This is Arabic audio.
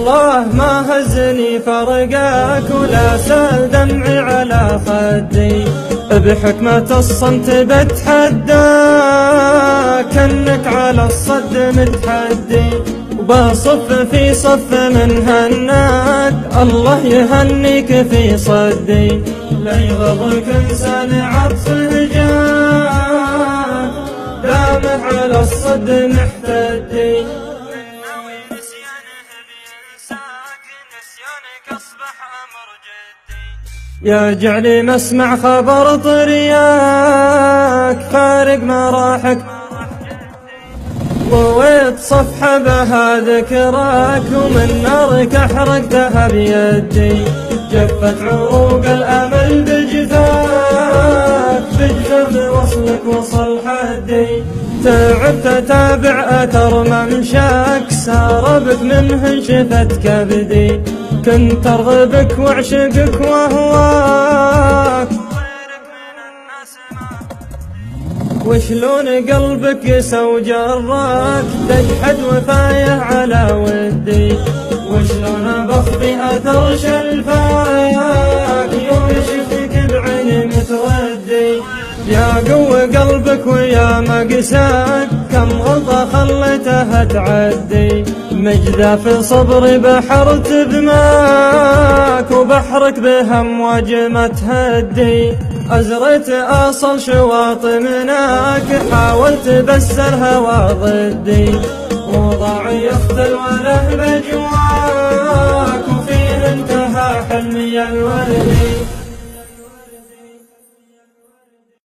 والله ما هزني فرقاك ولا سال دمعي على خدي، بحكمة الصمت بتحداك انك على الصد متحدي، وبصف في صف من هناك الله يهنيك في صدي، لا يغضك انسان عطفه جاك دامه على الصد محتدي. يا جعلي مسمع خبر طرياك فارق مراحك، ضويت صفحة بها ذكراك ومن نارك أحرقتها بيدي، جفت عروق الأمل بجفاك بجفف وصلك وصل حدي، تعبت أتابع أثر ممشاك سار بك منه انشفت كبدي، كنت أرغبك وأعشقك وأهواك وشلون قلبك يسوى جراك تجحد وفايه على ودي، وشلون بخفي أثر شلفاك يوم شفتك بعيني متودي، يا قوة قلبك ويا مقساك كم غلطة خليتها تعدي، مجداف صبري بحرت بماك وبحرك بهمواج ما تهدي، أزريت أصل شواطئ مناك حاولت بس الهوى ضدي، وضاعي يختل وله بجواك وفيه انتهى حلمي الوردي.